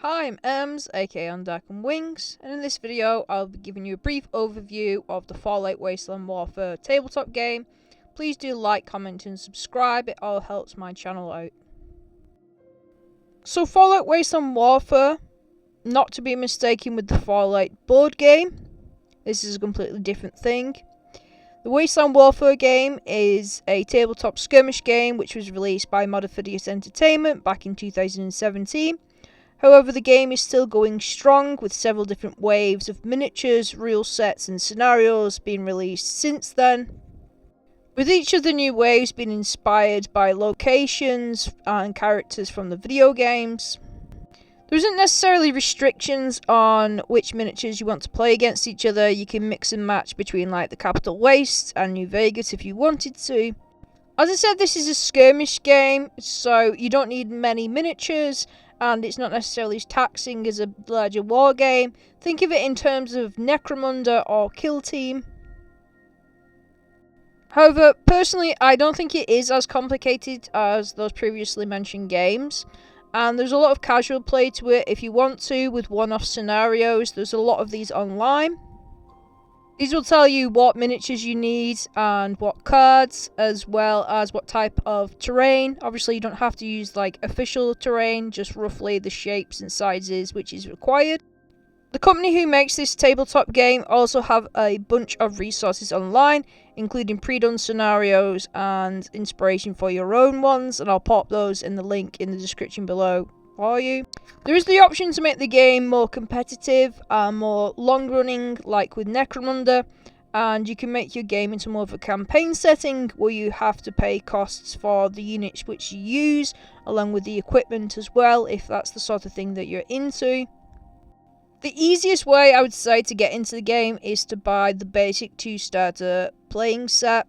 Hi, I'm Ems, aka On Dark and Wings, and in this video I'll be giving you a brief overview of the Fallout Wasteland Warfare tabletop game. Please do like, comment and subscribe, it all helps my channel out. So Fallout Wasteland Warfare, not to be mistaken with the Fallout board game, this is a completely different thing. The Wasteland Warfare game is a tabletop skirmish game which was released by Modifidius Entertainment back in 2017. However, the game is still going strong, with several different waves of miniatures, rule sets and scenarios being released since then, with each of the new waves being inspired by locations and characters from the video games. There isn't necessarily restrictions on which miniatures you want to play against each other. You can mix and match between like the Capital Waste and New Vegas if you wanted to. As I said, this is a skirmish game, so you don't need many miniatures, and it's not necessarily as taxing as a larger war game. Think of it in terms of Necromunda or Kill Team. However, personally, I don't think it is as complicated as those previously mentioned games, and there's a lot of casual play to it if you want to, with one-off scenarios. There's a lot of these online. These will tell you what miniatures you need and what cards, as well as what type of terrain. Obviously, you don't have to use like official terrain, just roughly the shapes and sizes which is required. The company who makes this tabletop game also have a bunch of resources online, including pre-done scenarios and inspiration for your own ones, and I'll pop those in the link in the description below for you. There is the option to make the game more competitive and more long-running, like with Necromunda, and you can make your game into more of a campaign setting where you have to pay costs for the units which you use, along with the equipment as well, if that's the sort of thing that you're into. The easiest way, I would say, to get into the game is to buy the basic 2-starter playing set.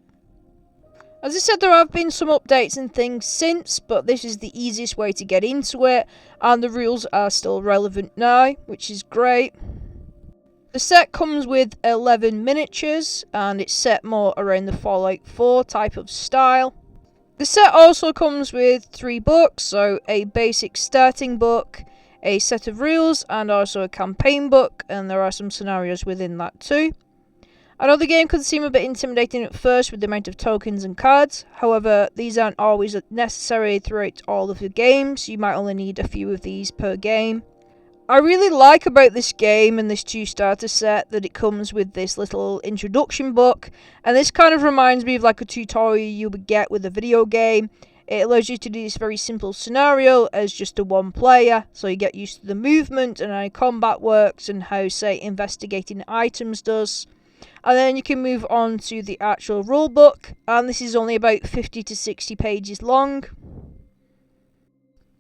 As I said, there have been some updates and things since, but this is the easiest way to get into it, and the rules are still relevant now, which is great. The set comes with 11 miniatures, and it's set more around the Fallout 4 type of style. The set also comes with 3 books, so a basic starting book, a set of rules, and also a campaign book, and there are some scenarios within that too. I know the game could seem a bit intimidating at first with the amount of tokens and cards, however these aren't always necessary throughout all of the games. You might only need a few of these per game. I really like about this game and this 2-starter set that it comes with this little introduction book, and this kind of reminds me of like a tutorial you would get with a video game. It allows you to do this very simple scenario as just a one player, so you get used to the movement and how combat works and how, say, investigating items does. And then you can move on to the actual rulebook, and this is only about 50 to 60 pages long.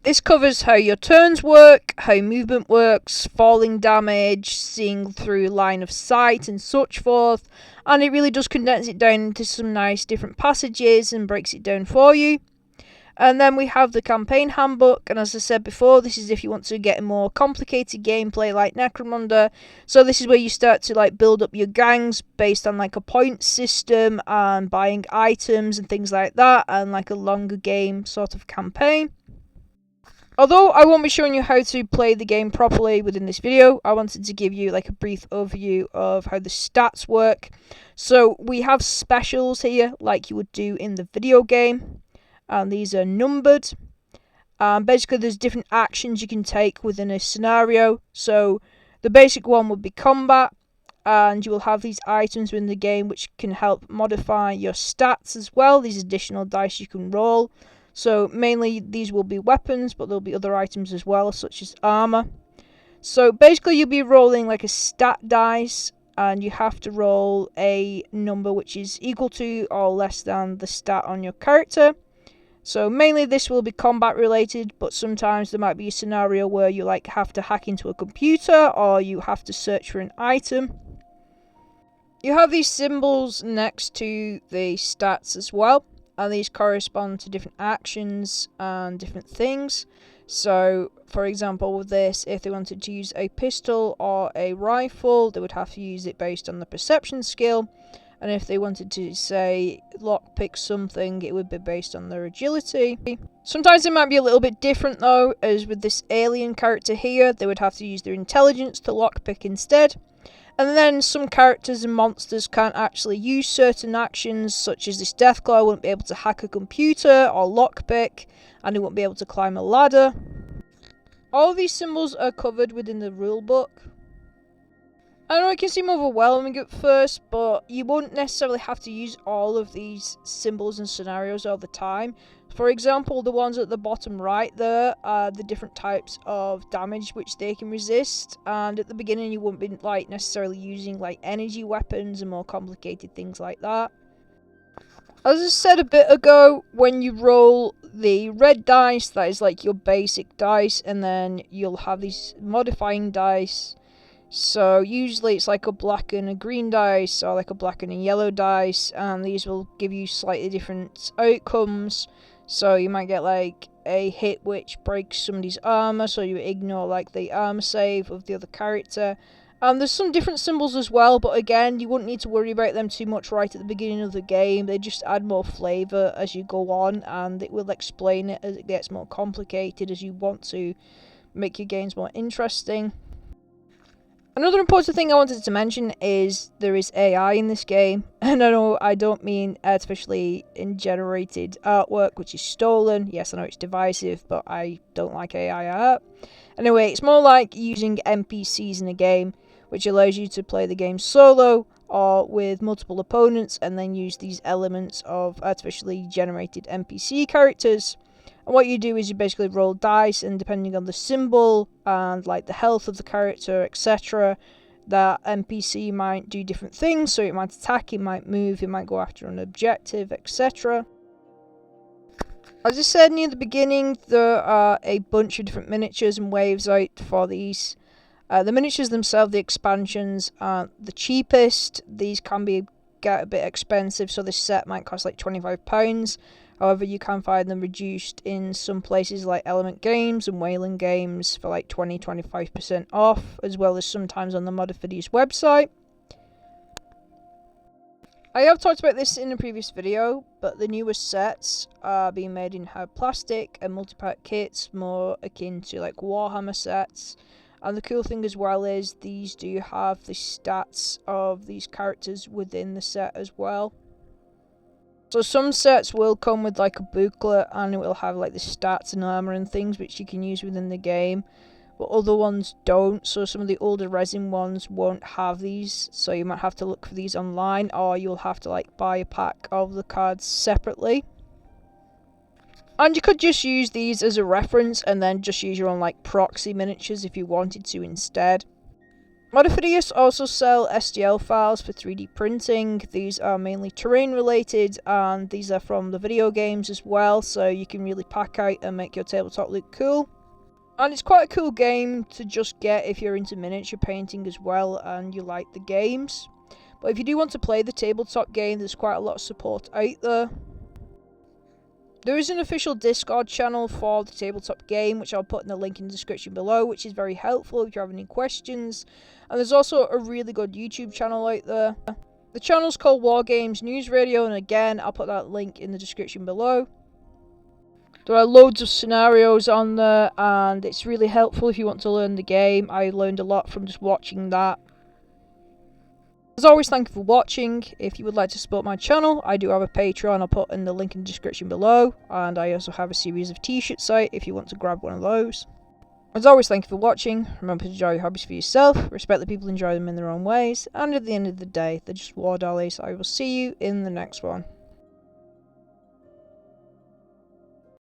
This covers how your turns work, how movement works, falling damage, seeing through line of sight and such forth, and it really does condense it down into some nice different passages and breaks it down for you. And then we have the campaign handbook, and as I said before, this is if you want to get a more complicated gameplay like Necromunda. So this is where you start to like build up your gangs based on like a point system and buying items and things like that, and like a longer game sort of campaign. Although I won't be showing you how to play the game properly within this video, I wanted to give you like a brief overview of how the stats work. So we have specials here like you would do in the video game, and these are numbered. Basically there's different actions you can take within a scenario. So the basic one would be combat, and you will have these items within the game which can help modify your stats as well, these additional dice you can roll. So mainly these will be weapons, but there'll be other items as well, such as armor. So basically you'll be rolling like a stat dice, and you have to roll a number which is equal to or less than the stat on your character. So mainly this will be combat related, but sometimes there might be a scenario where you like have to hack into a computer or you have to search for an item. You have these symbols next to the stats as well, and these correspond to different actions and different things. So for example with this, if they wanted to use a pistol or a rifle, they would have to use it based on the perception skill. And if they wanted to, say, lockpick something, it would be based on their agility. Sometimes it might be a little bit different though, as with this alien character here, they would have to use their intelligence to lockpick instead. And then some characters and monsters can't actually use certain actions, such as this Deathclaw wouldn't be able to hack a computer or lockpick, and it won't be able to climb a ladder. All of these symbols are covered within the rulebook. I know it can seem overwhelming at first, but you won't necessarily have to use all of these symbols and scenarios all the time. For example, the ones at the bottom right there are the different types of damage which they can resist, and at the beginning you won't be necessarily using energy weapons and more complicated things like that. As I said a bit ago, when you roll the red dice, that is your basic dice, and then you'll have these modifying dice. So usually it's a black and a green dice, or a black and a yellow dice, and these will give you slightly different outcomes. So you might get a hit which breaks somebody's armor, so you ignore the armor save of the other character. There's some different symbols as well, but again, you wouldn't need to worry about them too much right at the beginning of the game. They just add more flavour as you go on, and it will explain it as it gets more complicated, as you want to make your games more interesting. Another important thing I wanted to mention is there is AI in this game, and I don't mean artificially generated artwork which is stolen. Yes, I know it's divisive, but I don't like AI art. Anyway, it's more like using NPCs in a game, which allows you to play the game solo or with multiple opponents, and then use these elements of artificially generated NPC characters. And what you do is you basically roll dice, and depending on the symbol and the health of the character, etc., that NPC might do different things. So it might attack, it might move, it might go after an objective, etc. As I said near the beginning, there are a bunch of different miniatures and waves out for these. The miniatures themselves, the expansions, aren't the cheapest. These can get a bit expensive, so this set might cost £25. However, you can find them reduced in some places like Element Games and Wayland Games for 20-25% off, as well as sometimes on the Mod4D's website. I have talked about this in a previous video, but the newest sets are being made in hard plastic and multi-pack kits, more akin to Warhammer sets. And the cool thing as well is these do have the stats of these characters within the set as well. So some sets will come with a booklet, and it will have the stats and armor and things which you can use within the game, but other ones don't. So some of the older resin ones won't have these, so you might have to look for these online, or you'll have to buy a pack of the cards separately. And you could just use these as a reference and then just use your own proxy miniatures if you wanted to instead. Mod4D also sell STL files for 3D printing. These are mainly terrain related, and these are from the video games as well, so you can really pack out and make your tabletop look cool. And it's quite a cool game to just get if you're into miniature painting as well and you like the games. But if you do want to play the tabletop game, there's quite a lot of support out there. There is an official Discord channel for the tabletop game, which I'll put in the link in the description below, which is very helpful if you have any questions. And there's also a really good YouTube channel out there. The channel's called Wargames News Radio, and again, I'll put that link in the description below. There are loads of scenarios on there, and it's really helpful if you want to learn the game. I learned a lot from just watching that. As always, thank you for watching. If you would like to support my channel, I do have a Patreon. I'll put in the link in the description below, and I also have a series of T-shirts out if you want to grab one of those. As always, thank you for watching. Remember to enjoy your hobbies for yourself, respect that people enjoy them in their own ways, and at the end of the day, they're just war dollies. I will see you in the next one.